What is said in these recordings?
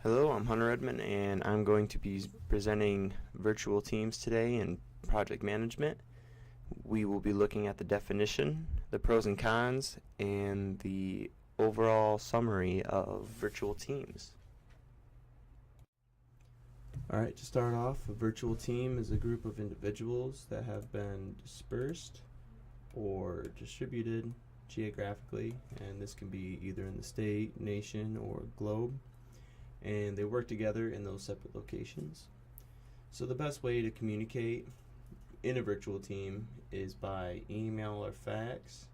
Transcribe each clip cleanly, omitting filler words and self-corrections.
Hello, I'm Hunter Edmond, and I'm going to be presenting virtual teams today in project management. We will be looking at the definition, the pros and cons, and the overall summary of virtual teams. Alright, to start off, a virtual team is a group of individuals that have been dispersed or distributed geographically, and this can be either in the state, nation, or globe, and they work together in those separate locations. So the best way to communicate in a virtual team is by email or fax,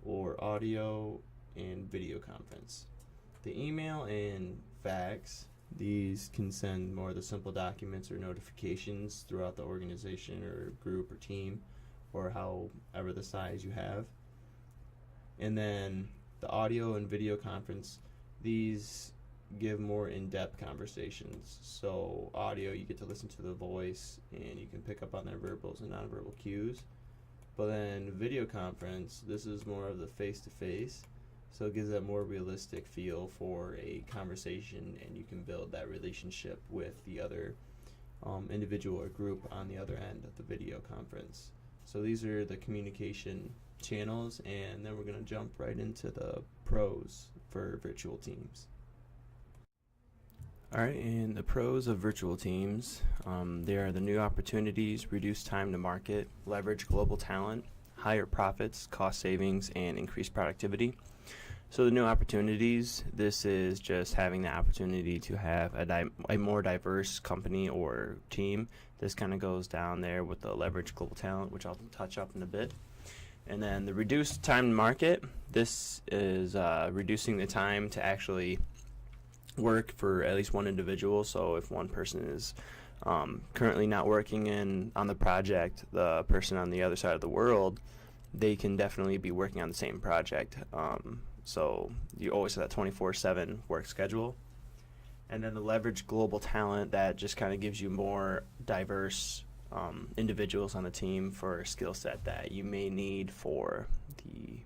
or audio and video conference. The email and fax, these can send more of the simple documents or notifications throughout the organization or group or team, or however the size you have. And then the audio and video conference, these give more in-depth conversations. So audio, you get to listen to the voice and you can pick up on their verbals and nonverbal cues. But then video conference, this is more of the face-to-face, so it gives that more realistic feel for a conversation, and you can build that relationship with the other individual or group on the other end of the video conference. So these are the communication channels, and then we're going to jump right into the pros for virtual teams. Alright, and the pros of virtual teams, there are the new opportunities, reduced time to market, leverage global talent, higher profits, cost savings, and increased productivity. So the new opportunities, this is just having the opportunity to have a more diverse company or team. This kind of goes down there with the leverage global talent, which I'll touch up in a bit. And then the reduced time to market, this is reducing the time to actually work for at least one individual. So if one person is currently not working on the project, the person on the other side of the world, they can definitely be working on the same project. So you always have that 24/7 work schedule. And then the leverage global talent, that just kind of gives you more diverse individuals on the team for a skill set that you may need for the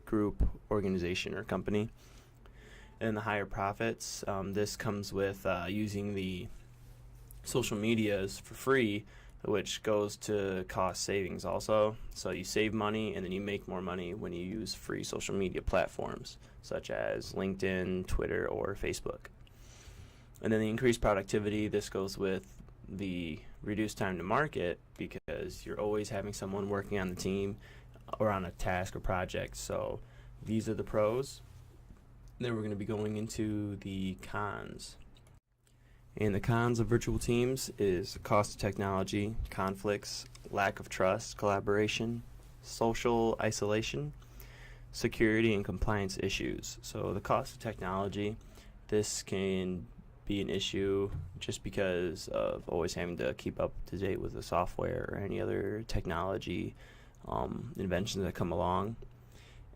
group, organization, or company. And the higher profits, this comes with using the social medias for free, which goes to cost savings also. So you save money and then you make more money when you use free social media platforms such as LinkedIn, Twitter, or Facebook. And then the increased productivity, this goes with the reduced time to market, because you're always having someone working on the team or on a task or project. So these are the pros. Then we're going to be going into the cons. And the cons of virtual teams is cost of technology, conflicts, lack of trust, collaboration, social isolation, security and compliance issues. So the cost of technology, this can be an issue just because of always having to keep up to date with the software or any other technology inventions that come along.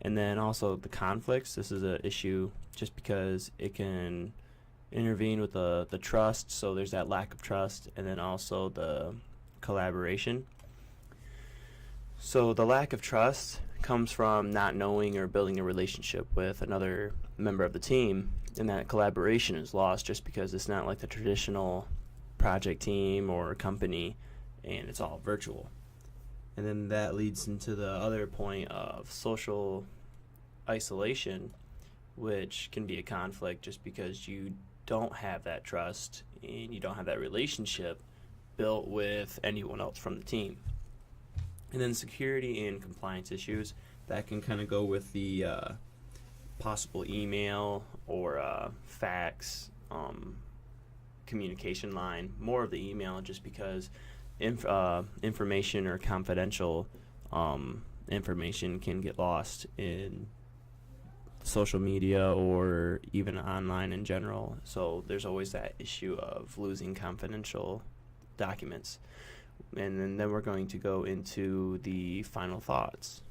And then also the conflicts, this is an issue just because it can intervene with the trust, so there's that lack of trust, and then also the collaboration. So the lack of trust comes from not knowing or building a relationship with another member of the team, and that collaboration is lost just because it's not like the traditional project team or company, and it's all virtual. And then that leads into the other point of social isolation, which can be a conflict just because you don't have that trust and you don't have that relationship built with anyone else from the team. And then security and compliance issues, that can kind of go with the possible email or fax communication line. More of the email, just because information or confidential information can get lost in social media or even online in general. So there's always that issue of losing confidential documents. And then we're going to go into the final thoughts.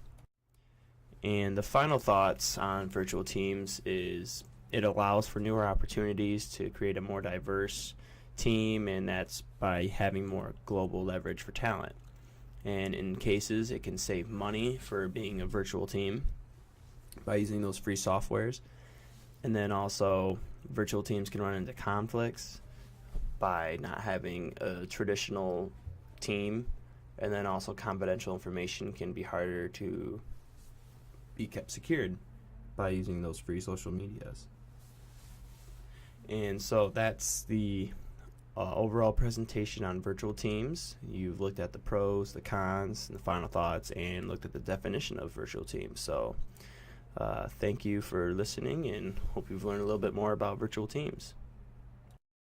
And the final thoughts on virtual teams is it allows for newer opportunities to create a more diverse team, and that's by having more global leverage for talent. And in cases, it can save money for being a virtual team by using those free softwares. And then also virtual teams can run into conflicts by not having a traditional team, and then also confidential information can be harder to be kept secured by using those free social medias. And so that's the overall presentation on virtual teams. You've looked at the pros, the cons, and the final thoughts, and looked at the definition of virtual teams. So thank you for listening, and hope you've learned a little bit more about virtual teams.